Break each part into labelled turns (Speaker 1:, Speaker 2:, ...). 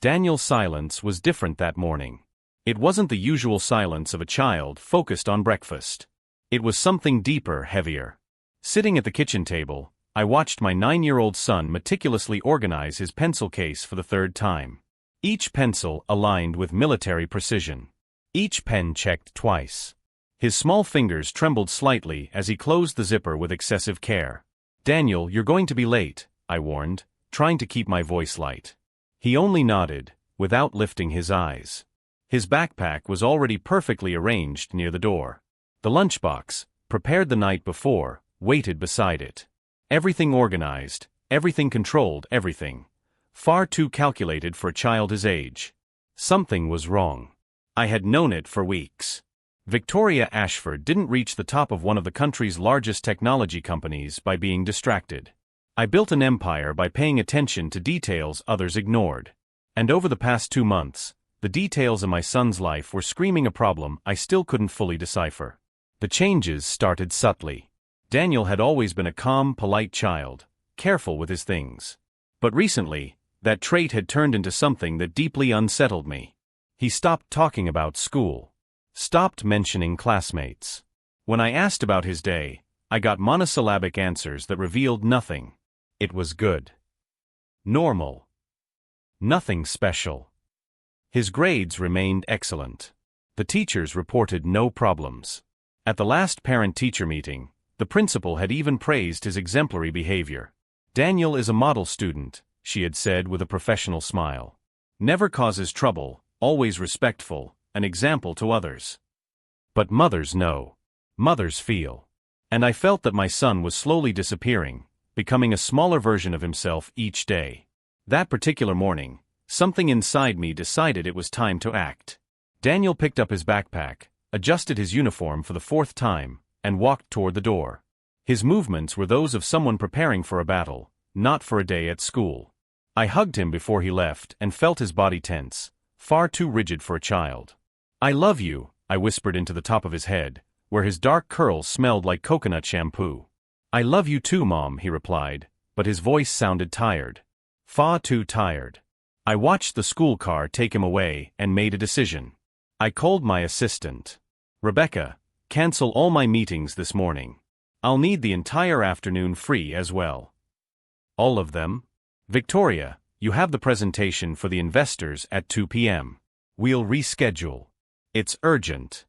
Speaker 1: Daniel's silence was different that morning. It wasn't the usual silence of a child focused on breakfast. It was something deeper, heavier. Sitting at the kitchen table, I watched my 9-year-old son meticulously organize his pencil case for the third time. Each pencil aligned with military precision. Each pen checked twice. His small fingers trembled slightly as he closed the zipper with excessive care. "Daniel, you're going to be late," I warned, trying to keep my voice light. He only nodded, without lifting his eyes. His backpack was already perfectly arranged near the door. The lunchbox, prepared the night before, waited beside it. Everything organized, everything controlled, everything. Far too calculated for a child his age. Something was wrong. I had known it for weeks. Victoria Ashford didn't reach the top of one of the country's largest technology companies by being distracted. I built an empire by paying attention to details others ignored. And over the past 2 months, the details of my son's life were screaming a problem I still couldn't fully decipher. The changes started subtly. Daniel had always been a calm, polite child, careful with his things. But recently, that trait had turned into something that deeply unsettled me. He stopped talking about school. Stopped mentioning classmates. When I asked about his day, I got monosyllabic answers that revealed nothing. It was good. Normal. Nothing special. His grades remained excellent. The teachers reported no problems. At the last parent-teacher meeting, the principal had even praised his exemplary behavior. "Daniel is a model student," she had said with a professional smile. "Never causes trouble, always respectful, an example to others." But mothers know. Mothers feel. And I felt that my son was slowly disappearing, becoming a smaller version of himself each day. That particular morning, something inside me decided it was time to act. Daniel picked up his backpack, adjusted his uniform for the 4th time, and walked toward the door. His movements were those of someone preparing for a battle, not for a day at school. I hugged him before he left and felt his body tense, far too rigid for a child. "I love you," I whispered into the top of his head, where his dark curls smelled like coconut shampoo. "I love you too, Mom," he replied, but his voice sounded tired. Far too tired. I watched the school car take him away and made a decision. I called my assistant. "Rebecca, cancel all my meetings this morning. I'll need the entire afternoon free as well." "All of them?" "Victoria, you have the presentation for the investors at 2 p.m. We'll reschedule. It's urgent."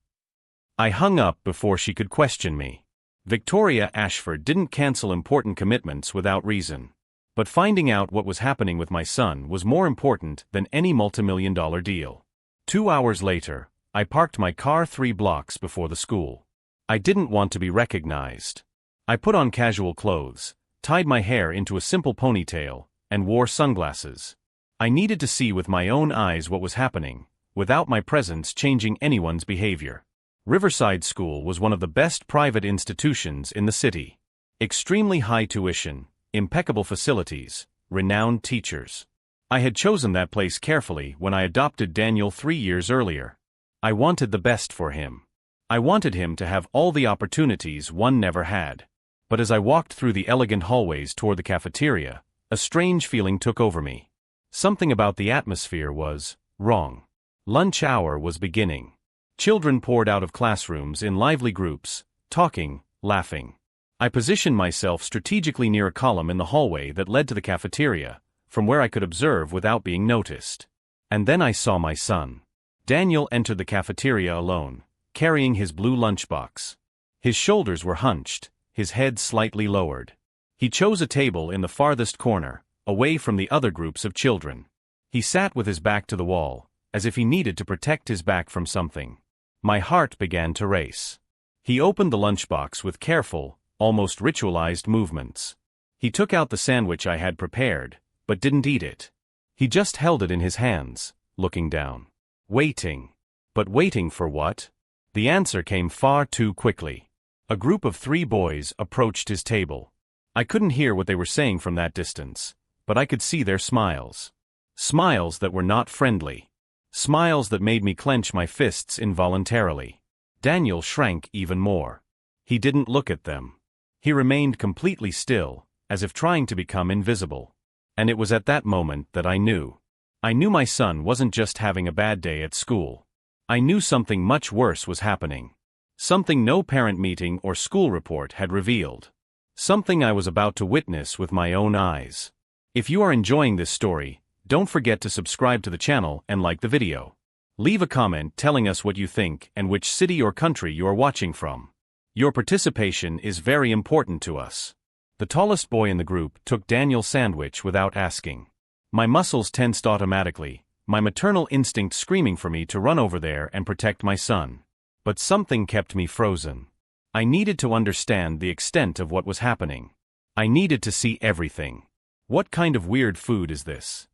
Speaker 1: I hung up before she could question me. Victoria Ashford didn't cancel important commitments without reason. But finding out what was happening with my son was more important than any multimillion-dollar deal. 2 hours later, I parked my car 3 blocks before the school. I didn't want to be recognized. I put on casual clothes, tied my hair into a simple ponytail, and wore sunglasses. I needed to see with my own eyes what was happening, without my presence changing anyone's behavior. Riverside School was one of the best private institutions in the city. Extremely high tuition, impeccable facilities, renowned teachers. I had chosen that place carefully when I adopted Daniel 3 years earlier. I wanted the best for him. I wanted him to have all the opportunities one never had. But as I walked through the elegant hallways toward the cafeteria, a strange feeling took over me. Something about the atmosphere was wrong. Lunch hour was beginning. Children poured out of classrooms in lively groups, talking, laughing. I positioned myself strategically near a column in the hallway that led to the cafeteria, from where I could observe without being noticed. And then I saw my son. Daniel entered the cafeteria alone, carrying his blue lunchbox. His shoulders were hunched, his head slightly lowered. He chose a table in the farthest corner, away from the other groups of children. He sat with his back to the wall, as if he needed to protect his back from something. My heart began to race. He opened the lunchbox with careful, almost ritualized movements. He took out the sandwich I had prepared, but didn't eat it. He just held it in his hands, looking down. Waiting. But waiting for what? The answer came far too quickly. A group of 3 boys approached his table. I couldn't hear what they were saying from that distance, but I could see their smiles. Smiles that were not friendly. Smiles that made me clench my fists involuntarily. Daniel shrank even more. He didn't look at them. He remained completely still, as if trying to become invisible. And it was at that moment that I knew. I knew my son wasn't just having a bad day at school. I knew something much worse was happening. Something no parent meeting or school report had revealed. Something I was about to witness with my own eyes. If you are enjoying this story, don't forget to subscribe to the channel and like the video. Leave a comment telling us what you think and which city or country you are watching from. Your participation is very important to us. The tallest boy in the group took Daniel's sandwich without asking. My muscles tensed automatically, my maternal instinct screaming for me to run over there and protect my son. But something kept me frozen. I needed to understand the extent of what was happening. I needed to see everything. What kind of weird food is this?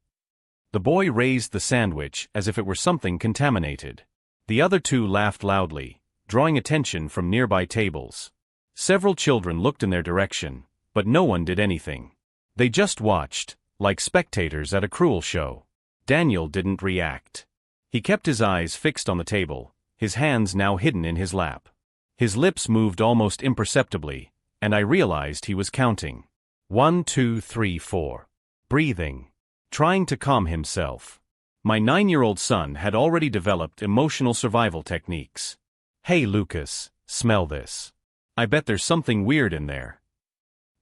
Speaker 1: The boy raised the sandwich as if it were something contaminated. The other two laughed loudly, drawing attention from nearby tables. Several children looked in their direction, but no one did anything. They just watched, like spectators at a cruel show. Daniel didn't react. He kept his eyes fixed on the table, his hands now hidden in his lap. His lips moved almost imperceptibly, and I realized he was counting. 1, 2, 3, 4. Breathing. Trying to calm himself. My 9-year-old son had already developed emotional survival techniques. Hey Lucas, smell this. I bet there's something weird in there.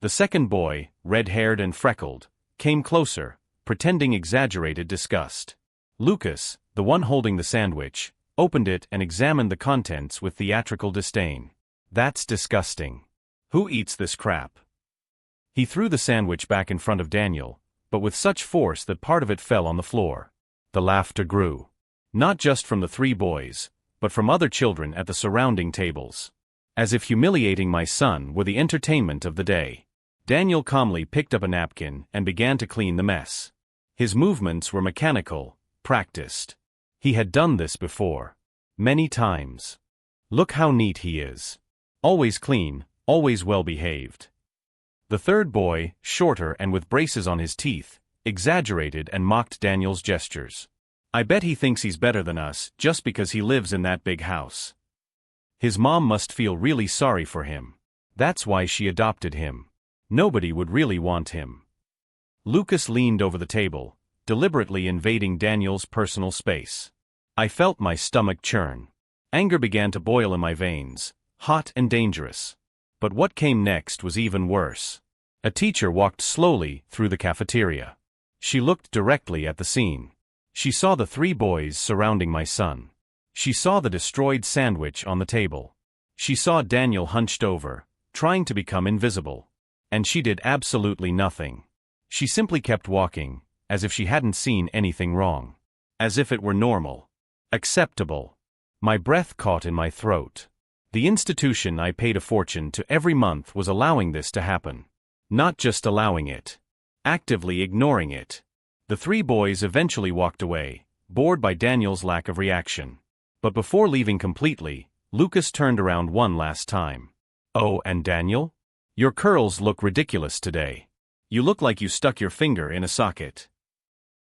Speaker 1: The second boy, red-haired and freckled, came closer, pretending exaggerated disgust. Lucas, the one holding the sandwich, opened it and examined the contents with theatrical disdain. That's disgusting. Who eats this crap? He threw the sandwich back in front of Daniel, but with such force that part of it fell on the floor. The laughter grew. Not just from the 3 boys, but from other children at the surrounding tables. As if humiliating my son were the entertainment of the day. Daniel calmly picked up a napkin and began to clean the mess. His movements were mechanical, practiced. He had done this before. Many times. Look how neat he is. Always clean, always well behaved. The third boy, shorter and with braces on his teeth, exaggerated and mocked Daniel's gestures. I bet he thinks he's better than us just because he lives in that big house. His mom must feel really sorry for him. That's why she adopted him. Nobody would really want him. Lucas leaned over the table, deliberately invading Daniel's personal space. I felt my stomach churn. Anger began to boil in my veins, hot and dangerous. But what came next was even worse. A teacher walked slowly through the cafeteria. She looked directly at the scene. She saw the 3 boys surrounding my son. She saw the destroyed sandwich on the table. She saw Daniel hunched over, trying to become invisible. And she did absolutely nothing. She simply kept walking, as if she hadn't seen anything wrong. As if it were normal. Acceptable. My breath caught in my throat. The institution I paid a fortune to every month was allowing this to happen. Not just allowing it. Actively ignoring it. The 3 boys eventually walked away, bored by Daniel's lack of reaction. But before leaving completely, Lucas turned around one last time. Oh, and Daniel? Your curls look ridiculous today. You look like you stuck your finger in a socket.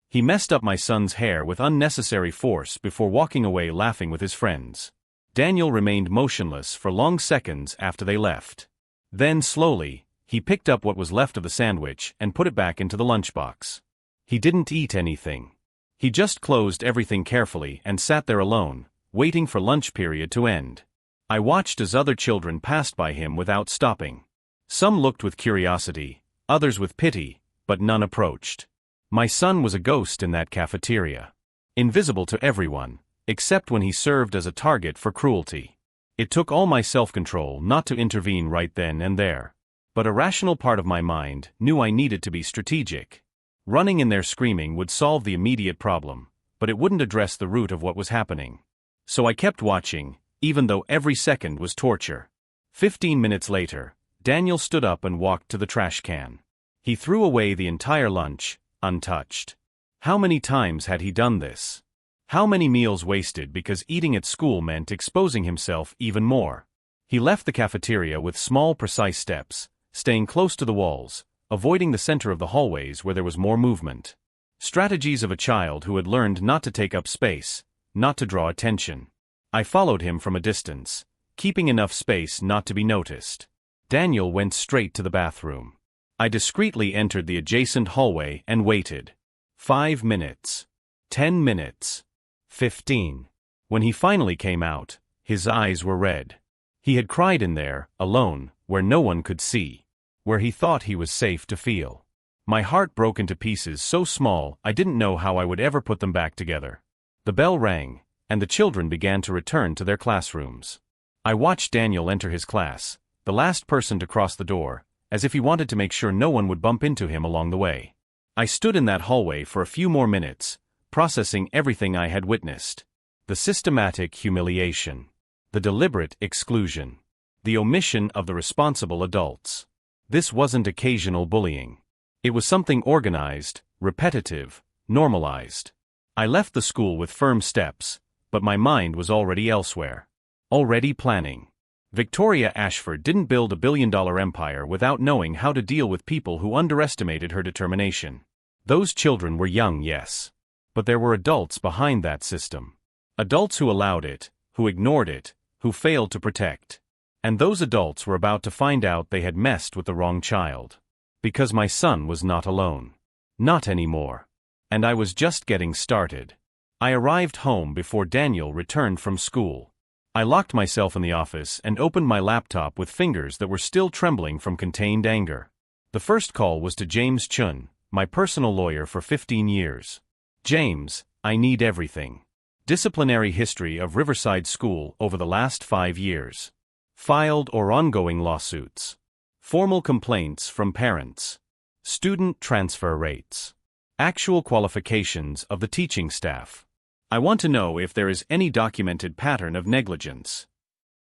Speaker 1: He messed up my son's hair with unnecessary force before walking away laughing with his friends. Daniel remained motionless for long seconds after they left. Then slowly, he picked up what was left of the sandwich and put it back into the lunchbox. He didn't eat anything. He just closed everything carefully and sat there alone, waiting for lunch period to end. I watched as other children passed by him without stopping. Some looked with curiosity, others with pity, but none approached. My son was a ghost in that cafeteria. Invisible to everyone, except when he served as a target for cruelty. It took all my self-control not to intervene right then and there. But a rational part of my mind knew I needed to be strategic. Running in there screaming would solve the immediate problem, but it wouldn't address the root of what was happening. So I kept watching, even though every second was torture. 15 minutes later, Daniel stood up and walked to the trash can. He threw away the entire lunch, untouched. How many times had he done this? How many meals wasted because eating at school meant exposing himself even more? He left the cafeteria with small, precise steps, staying close to the walls, avoiding the center of the hallways where there was more movement. Strategies of a child who had learned not to take up space, not to draw attention. I followed him from a distance, keeping enough space not to be noticed. Daniel went straight to the bathroom. I discreetly entered the adjacent hallway and waited. 5 minutes. 10 minutes. 15. When he finally came out, his eyes were red. He had cried in there, alone, where no one could see, where he thought he was safe to feel. My heart broke into pieces so small I didn't know how I would ever put them back together. The bell rang, and the children began to return to their classrooms. I watched Daniel enter his class, the last person to cross the door, as if he wanted to make sure no one would bump into him along the way. I stood in that hallway for a few more minutes, processing everything I had witnessed. The systematic humiliation, the deliberate exclusion, the omission of the responsible adults. This wasn't occasional bullying. It was something organized, repetitive, normalized. I left the school with firm steps, but my mind was already elsewhere. Already planning. Victoria Ashford didn't build a billion-dollar empire without knowing how to deal with people who underestimated her determination. Those children were young, yes. But there were adults behind that system. Adults who allowed it, who ignored it, who failed to protect. And those adults were about to find out they had messed with the wrong child. Because my son was not alone. Not anymore. And I was just getting started. I arrived home before Daniel returned from school. I locked myself in the office and opened my laptop with fingers that were still trembling from contained anger. The first call was to James Chun, my personal lawyer for 15 years. James, I need everything. Disciplinary history of Riverside School over the last 5 years. Filed or ongoing lawsuits. Formal complaints from parents. Student transfer rates. Actual qualifications of the teaching staff. I want to know if there is any documented pattern of negligence.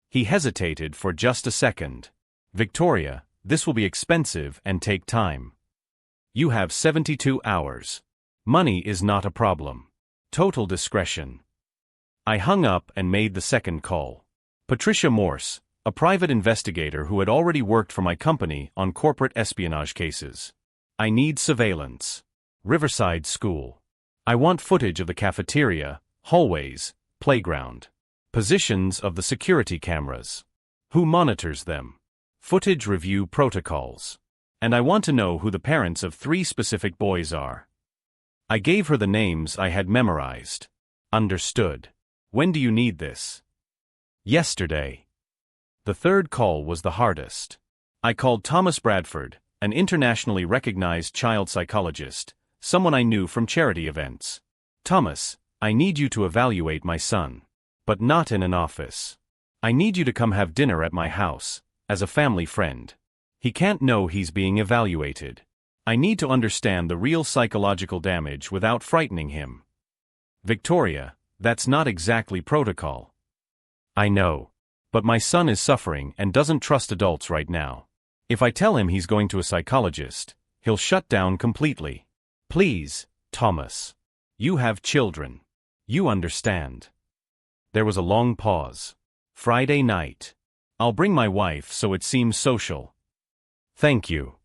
Speaker 1: He hesitated for just a second. Victoria, this will be expensive and take time. You have 72 hours. Money is not a problem. Total discretion. I hung up and made the second call. Patricia Morse, a private investigator who had already worked for my company on corporate espionage cases. I need surveillance. Riverside School. I want footage of the cafeteria, hallways, playground. Positions of the security cameras. Who monitors them? Footage review protocols. And I want to know who the parents of 3 specific boys are. I gave her the names I had memorized. Understood. When do you need this? Yesterday. The third call was the hardest. I called Thomas Bradford, an internationally recognized child psychologist, someone I knew from charity events. Thomas, I need you to evaluate my son. But not in an office. I need you to come have dinner at my house, as a family friend. He can't know he's being evaluated. I need to understand the real psychological damage without frightening him. Victoria, that's not exactly protocol. I know. But my son is suffering and doesn't trust adults right now. If I tell him he's going to a psychologist, he'll shut down completely. Please, Thomas. You have children. You understand. There was a long pause. Friday night. I'll bring my wife so it seems social. Thank you.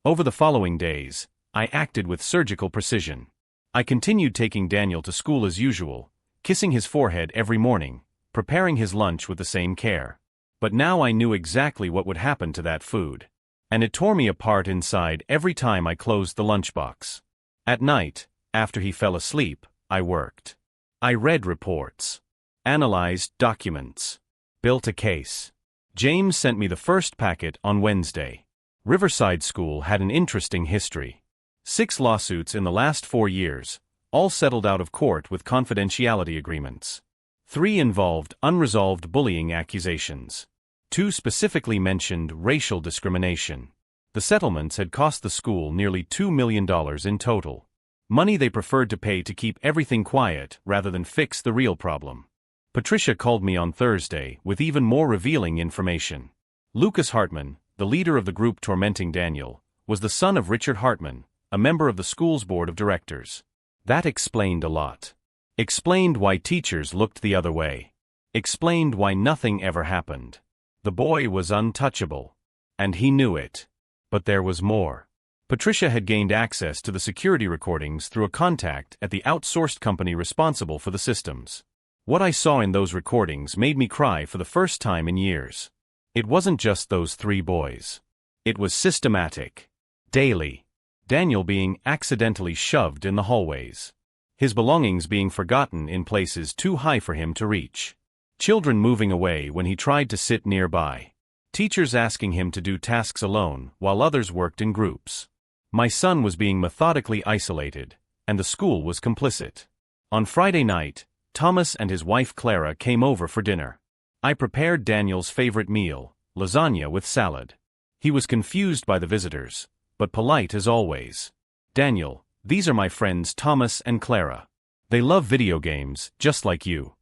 Speaker 1: Over the following days, I acted with surgical precision. I continued taking Daniel to school as usual, kissing his forehead every morning, preparing his lunch with the same care. But now I knew exactly what would happen to that food. And it tore me apart inside every time I closed the lunchbox. At night, after he fell asleep, I worked. I read reports. Analyzed documents. Built a case. James sent me the first packet on Wednesday. Riverside School had an interesting history. 6 lawsuits in the last 4 years, all settled out of court with confidentiality agreements. 3 involved unresolved bullying accusations. 2 specifically mentioned racial discrimination. The settlements had cost the school nearly $2 million in total. Money they preferred to pay to keep everything quiet rather than fix the real problem. Patricia called me on Thursday with even more revealing information. Lucas Hartman, the leader of the group tormenting Daniel, was the son of Richard Hartman, a member of the school's board of directors. That explained a lot. Explained why teachers looked the other way. Explained why nothing ever happened. The boy was untouchable. And he knew it. But there was more. Patricia had gained access to the security recordings through a contact at the outsourced company responsible for the systems. What I saw in those recordings made me cry for the first time in years. It wasn't just those 3 boys. It was systematic. Daily. Daniel being accidentally shoved in the hallways. His belongings being forgotten in places too high for him to reach. Children moving away when he tried to sit nearby. Teachers asking him to do tasks alone while others worked in groups. My son was being methodically isolated, and the school was complicit. On Friday night, Thomas and his wife Clara came over for dinner. I prepared Daniel's favorite meal, lasagna with salad. He was confused by the visitors, but polite as always. "Daniel, these are my friends Thomas and Clara. They love video games, just like you."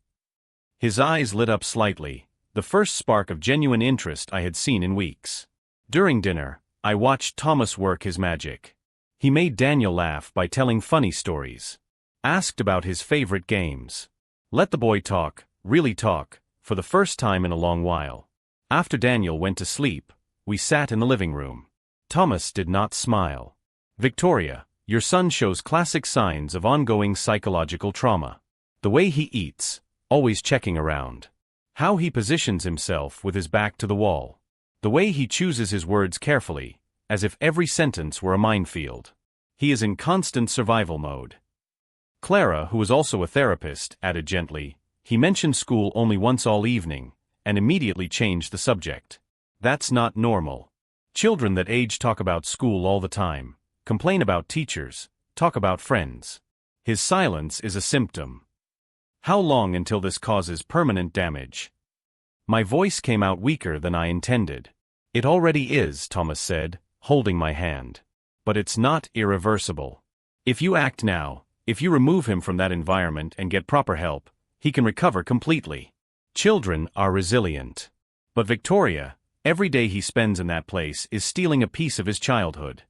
Speaker 1: His eyes lit up slightly, the first spark of genuine interest I had seen in weeks. During dinner, I watched Thomas work his magic. He made Daniel laugh by telling funny stories. Asked about his favorite games. Let the boy talk, really talk, for the first time in a long while. After Daniel went to sleep, we sat in the living room. Thomas did not smile. "Victoria, your son shows classic signs of ongoing psychological trauma. The way he eats, always checking around. How he positions himself with his back to the wall. The way he chooses his words carefully, as if every sentence were a minefield. He is in constant survival mode." Clara, who was also a therapist, added gently, "He mentioned school only once all evening, and immediately changed the subject. That's not normal. Children that age talk about school all the time, complain about teachers, talk about friends. His silence is a symptom. How long until this causes permanent damage?" My voice came out weaker than I intended. "It already is," Thomas said, holding my hand. "But it's not irreversible. If you act now, if you remove him from that environment and get proper help, he can recover completely. Children are resilient. But Victoria, every day he spends in that place is stealing a piece of his childhood."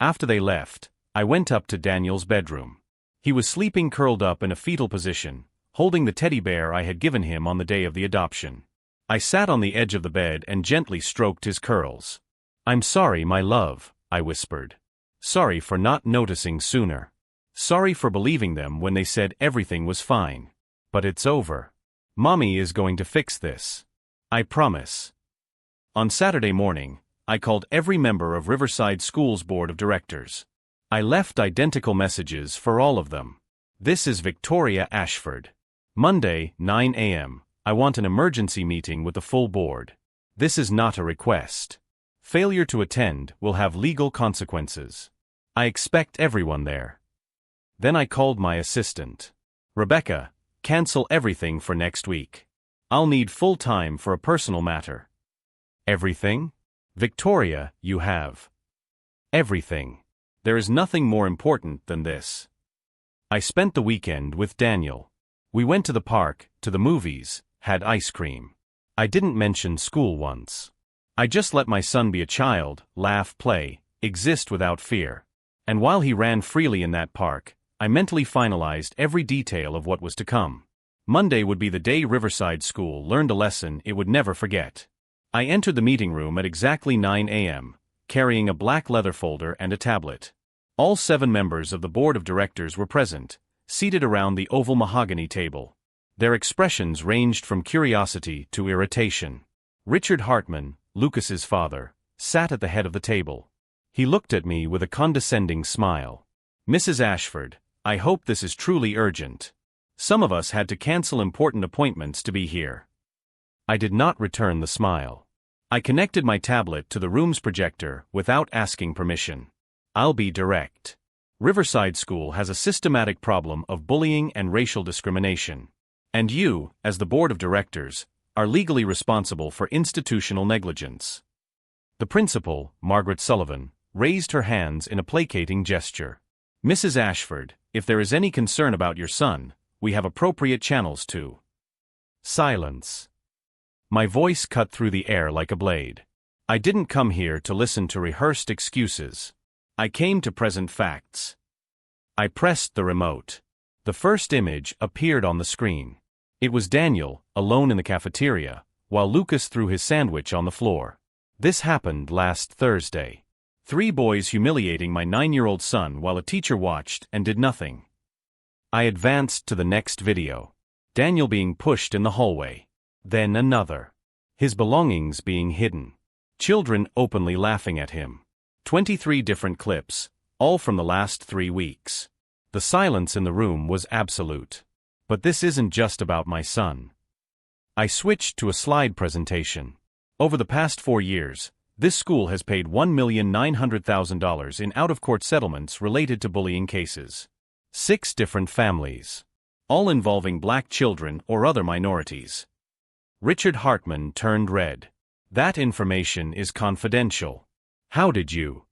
Speaker 1: After they left, I went up to Daniel's bedroom. He was sleeping curled up in a fetal position, holding the teddy bear I had given him on the day of the adoption. I sat on the edge of the bed and gently stroked his curls. "I'm sorry, my love," I whispered. "Sorry for not noticing sooner. Sorry for believing them when they said everything was fine. But it's over. Mommy is going to fix this. I promise." On Saturday morning, I called every member of Riverside School's board of directors. I left identical messages for all of them. "This is Victoria Ashford. Monday, 9 a.m. I want an emergency meeting with the full board. This is not a request. Failure to attend will have legal consequences. I expect everyone there." Then I called my assistant. "Rebecca, cancel everything for next week. I'll need full time for a personal matter." "Everything? Victoria, you have everything. There is nothing more important than this." I spent the weekend with Daniel. We went to the park, to the movies, had ice cream. I didn't mention school once. I just let my son be a child, laugh, play, exist without fear. And while he ran freely in that park, I mentally finalized every detail of what was to come. Monday would be the day Riverside School learned a lesson it would never forget. I entered the meeting room at exactly 9 a.m., carrying a black leather folder and a tablet. All 7 members of the board of directors were present, seated around the oval mahogany table. Their expressions ranged from curiosity to irritation. Richard Hartman, Lucas's father, sat at the head of the table. He looked at me with a condescending smile. "Mrs. Ashford, I hope this is truly urgent. Some of us had to cancel important appointments to be here." I did not return the smile. I connected my tablet to the room's projector without asking permission. "I'll be direct. Riverside School has a systematic problem of bullying and racial discrimination. And you, as the board of directors, are legally responsible for institutional negligence." The principal, Margaret Sullivan, raised her hands in a placating gesture. "Mrs. Ashford, if there is any concern about your son, we have appropriate channels to." Silence. My voice cut through the air like a blade. I didn't come here to listen to rehearsed excuses. I came to present facts. I pressed the remote. The first image appeared on the screen. It was Daniel, alone in the cafeteria, while Lucas threw his sandwich on the floor. This happened last Thursday. 3 boys humiliating my 9-year-old son while a teacher watched and did nothing. I advanced to the next video. Daniel being pushed in the hallway. Then another. His belongings being hidden. Children openly laughing at him. 23 different clips, all from the last 3 weeks. The silence in the room was absolute. But this isn't just about my son. I switched to a slide presentation. Over the past 4 years, this school has paid $1,900,000 in out-of-court settlements related to bullying cases. 6 different families, all involving black children or other minorities. Richard Hartman turned red. That information is confidential. How did you?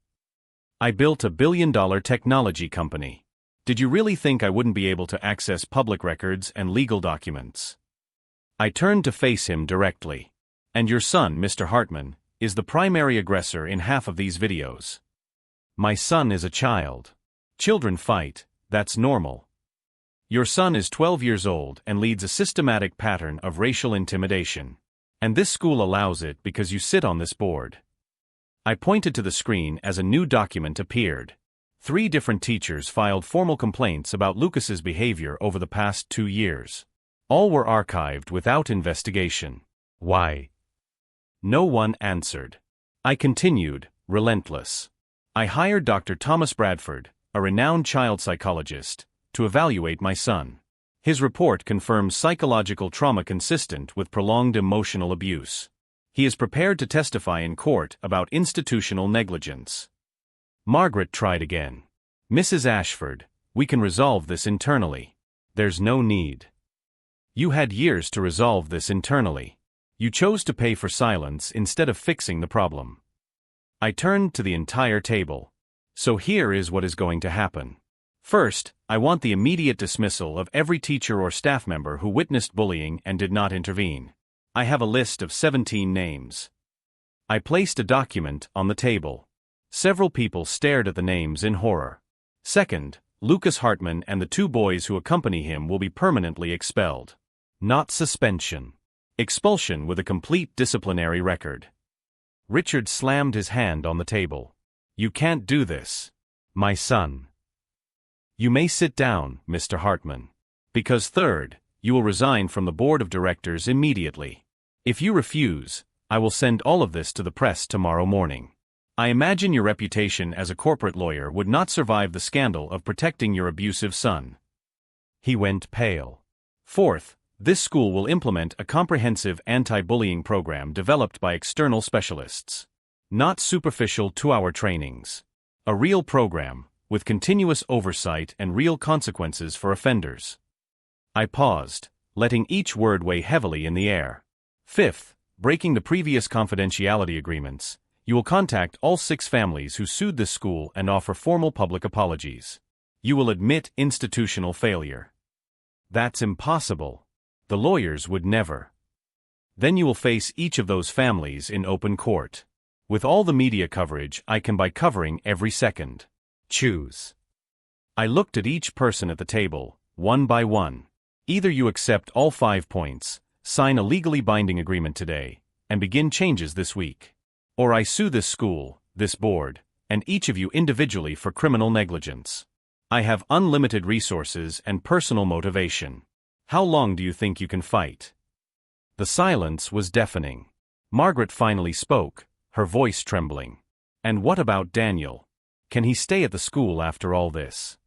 Speaker 1: I built a billion-dollar technology company. Did you really think I wouldn't be able to access public records and legal documents? I turned to face him directly. And your son, Mr. Hartman, is the primary aggressor in half of these videos. My son is a child. Children fight, that's normal. Your son is 12 years old and leads a systematic pattern of racial intimidation. And this school allows it because you sit on this board. I pointed to the screen as a new document appeared. 3 different teachers filed formal complaints about Lucas's behavior over the past 2 years. All were archived without investigation. Why? No one answered. I continued, relentless. I hired Dr. Thomas Bradford, a renowned child psychologist, to evaluate my son. His report confirms psychological trauma consistent with prolonged emotional abuse. He is prepared to testify in court about institutional negligence. Margaret tried again. Mrs. Ashford, we can resolve this internally. There's no need. You had years to resolve this internally. You chose to pay for silence instead of fixing the problem. I turned to the entire table. So here is what is going to happen. First, I want the immediate dismissal of every teacher or staff member who witnessed bullying and did not intervene. I have a list of 17 names. I placed a document on the table. Several people stared at the names in horror. Second, Lucas Hartman and the 2 boys who accompany him will be permanently expelled. Not suspension. Expulsion with a complete disciplinary record. Richard slammed his hand on the table. You can't do this. My son. You may sit down, Mr. Hartman. Because third, you will resign from the board of directors immediately. If you refuse, I will send all of this to the press tomorrow morning. I imagine your reputation as a corporate lawyer would not survive the scandal of protecting your abusive son. He went pale. Fourth, this school will implement a comprehensive anti-bullying program developed by external specialists. Not superficial 2-hour trainings. A real program, with continuous oversight and real consequences for offenders. I paused, letting each word weigh heavily in the air. Fifth, breaking the previous confidentiality agreements, you will contact all 6 families who sued this school and offer formal public apologies. You will admit institutional failure. That's impossible. The lawyers would never. Then you will face each of those families in open court. With all the media coverage I can by covering every second. Choose. I looked at each person at the table, one by one. Either you accept all 5 points, sign a legally binding agreement today, and begin changes this week. Or I sue this school, this board, and each of you individually for criminal negligence. I have unlimited resources and personal motivation. How long do you think you can fight? The silence was deafening. Margaret finally spoke, her voice trembling. And what about Daniel? Can he stay at the school after all this?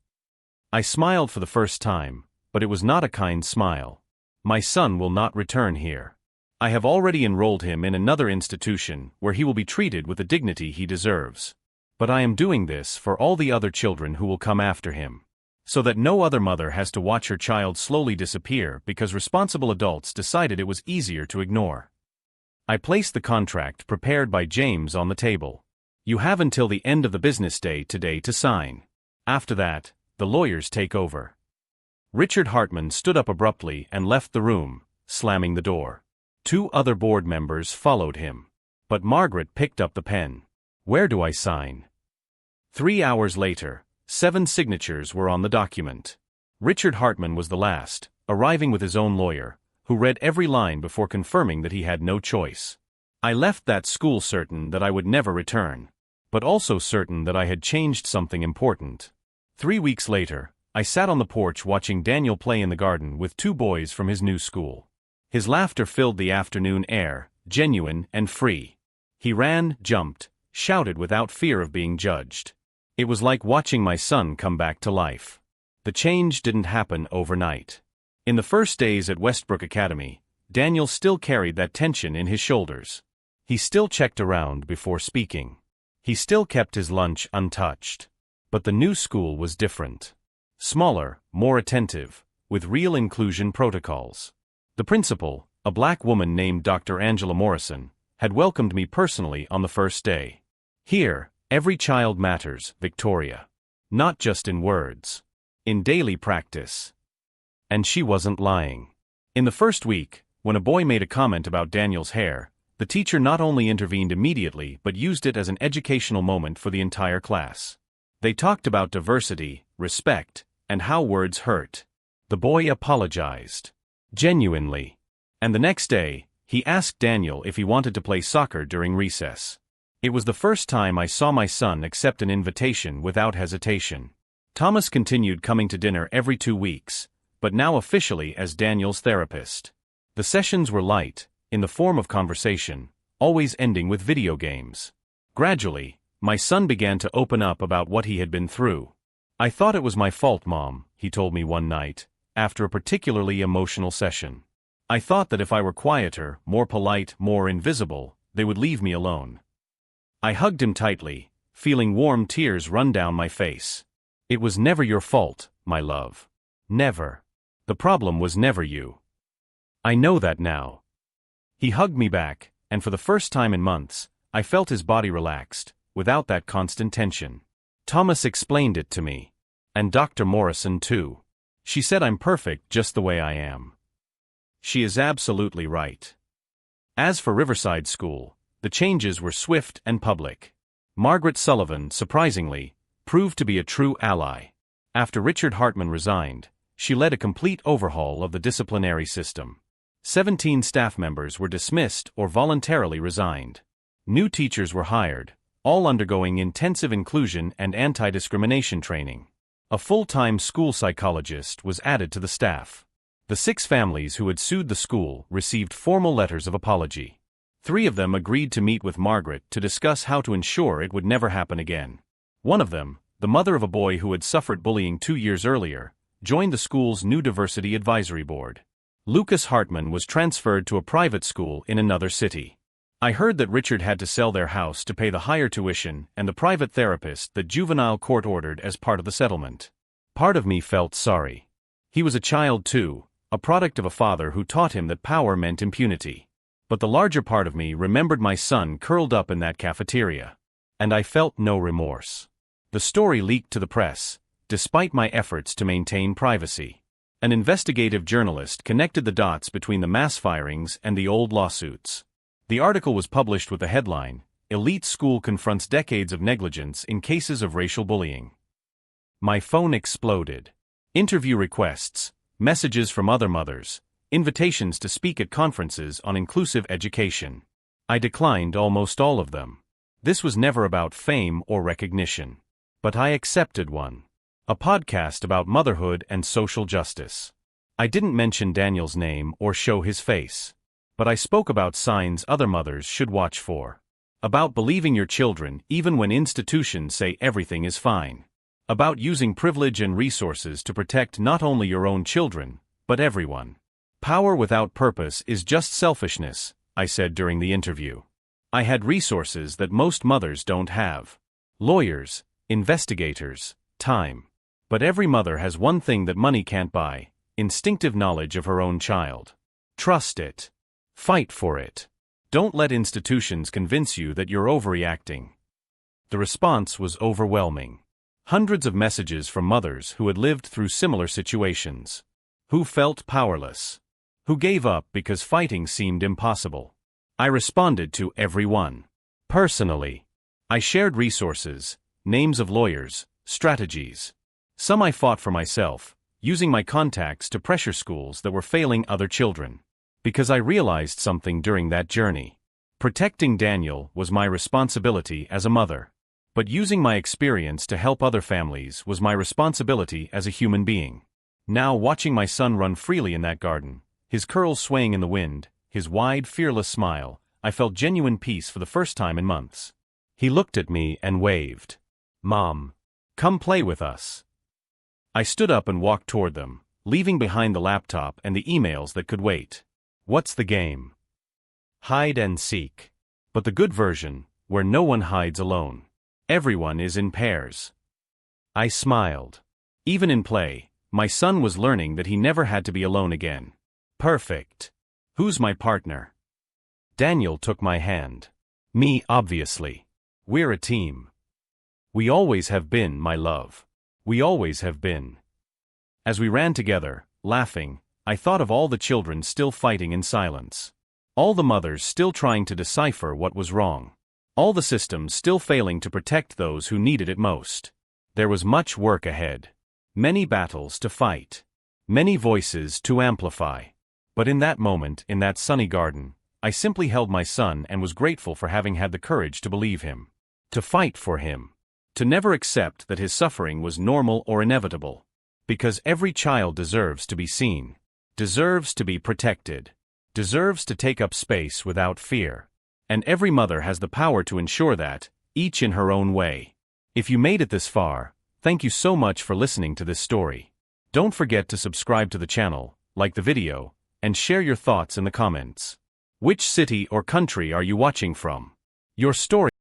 Speaker 1: I smiled for the first time, but it was not a kind smile. My son will not return here. I have already enrolled him in another institution where he will be treated with the dignity he deserves. But I am doing this for all the other children who will come after him. So that no other mother has to watch her child slowly disappear because responsible adults decided it was easier to ignore. I placed the contract prepared by James on the table. You have until the end of the business day today to sign. After that, the lawyers take over. Richard Hartman stood up abruptly and left the room, slamming the door. 2 other board members followed him. But Margaret picked up the pen. Where do I sign? 3 hours later, 7 signatures were on the document. Richard Hartman was the last, arriving with his own lawyer, who read every line before confirming that he had no choice. I left that school certain that I would never return, but also certain that I had changed something important. 3 weeks later, I sat on the porch watching Daniel play in the garden with 2 boys from his new school. His laughter filled the afternoon air, genuine and free. He ran, jumped, shouted without fear of being judged. It was like watching my son come back to life. The change didn't happen overnight. In the first days at Westbrook Academy, Daniel still carried that tension in his shoulders. He still checked around before speaking. He still kept his lunch untouched. But the new school was different. Smaller, more attentive, with real inclusion protocols. The principal, a black woman named Dr. Angela Morrison, had welcomed me personally on the first day. Here, every child matters, Victoria. Not just in words. In daily practice. And she wasn't lying. In the first week, when a boy made a comment about Daniel's hair, the teacher not only intervened immediately but used it as an educational moment for the entire class. They talked about diversity, respect, and how words hurt. The boy apologized. Genuinely. And the next day, he asked Daniel if he wanted to play soccer during recess. It was the first time I saw my son accept an invitation without hesitation. Thomas continued coming to dinner every 2 weeks, but now officially as Daniel's therapist. The sessions were light, in the form of conversation, always ending with video games. Gradually, my son began to open up about what he had been through. "I thought it was my fault, Mom," he told me one night, after a particularly emotional session. "I thought that if I were quieter, more polite, more invisible, they would leave me alone." I hugged him tightly, feeling warm tears run down my face. "It was never your fault, my love. Never. The problem was never you. I know that now." He hugged me back, and for the first time in months, I felt his body relaxed, without that constant tension. Thomas explained it to me. And Dr. Morrison too. She said I'm perfect just the way I am. She is absolutely right. As for Riverside School, the changes were swift and public. Margaret Sullivan, surprisingly, proved to be a true ally. After Richard Hartman resigned, she led a complete overhaul of the disciplinary system. 17 staff members were dismissed or voluntarily resigned. New teachers were hired, all undergoing intensive inclusion and anti-discrimination training. A full-time school psychologist was added to the staff. The 6 families who had sued the school received formal letters of apology. 3 of them agreed to meet with Margaret to discuss how to ensure it would never happen again. One of them, the mother of a boy who had suffered bullying 2 years earlier, joined the school's new diversity advisory board. Lucas Hartman was transferred to a private school in another city. I heard that Richard had to sell their house to pay the higher tuition and the private therapist that juvenile court ordered as part of the settlement. Part of me felt sorry. He was a child too, a product of a father who taught him that power meant impunity. But the larger part of me remembered my son curled up in that cafeteria. And I felt no remorse. The story leaked to the press, despite my efforts to maintain privacy. An investigative journalist connected the dots between the mass firings and the old lawsuits. The article was published with the headline, "Elite School Confronts Decades of Negligence in Cases of Racial Bullying." My phone exploded. Interview requests, messages from other mothers, invitations to speak at conferences on inclusive education. I declined almost all of them. This was never about fame or recognition. But I accepted one. A podcast about motherhood and social justice. I didn't mention Daniel's name or show his face. But I spoke about signs other mothers should watch for. About believing your children even when institutions say everything is fine. About using privilege and resources to protect not only your own children, but everyone. Power without purpose is just selfishness, I said during the interview. I had resources that most mothers don't have. Lawyers, investigators, time. But every mother has one thing that money can't buy: instinctive knowledge of her own child. Trust it. Fight for it. Don't let institutions convince you that you're overreacting. The response was overwhelming. Hundreds of messages from mothers who had lived through similar situations. Who felt powerless. Who gave up because fighting seemed impossible. I responded to every one. Personally. I shared resources, names of lawyers, strategies. Some I fought for myself, using my contacts to pressure schools that were failing other children. Because I realized something during that journey. Protecting Daniel was my responsibility as a mother. But using my experience to help other families was my responsibility as a human being. Now watching my son run freely in that garden, his curls swaying in the wind, his wide, fearless smile, I felt genuine peace for the first time in months. He looked at me and waved. "Mom, come play with us." I stood up and walked toward them, leaving behind the laptop and the emails that could wait. What's the game? Hide and seek. But the good version, where no one hides alone. Everyone is in pairs. I smiled. Even in play, my son was learning that he never had to be alone again. Perfect. Who's my partner? Daniel took my hand. Me, obviously. We're a team. We always have been, my love. We always have been. As we ran together, laughing, I thought of all the children still fighting in silence. All the mothers still trying to decipher what was wrong. All the systems still failing to protect those who needed it most. There was much work ahead. Many battles to fight. Many voices to amplify. But in that moment, in that sunny garden, I simply held my son and was grateful for having had the courage to believe him. To fight for him. To never accept that his suffering was normal or inevitable. Because every child deserves to be seen. Deserves to be protected. Deserves to take up space without fear. And every mother has the power to ensure that, each in her own way. If you made it this far, thank you so much for listening to this story. Don't forget to subscribe to the channel, like the video, and share your thoughts in the comments. Which city or country are you watching from? Your story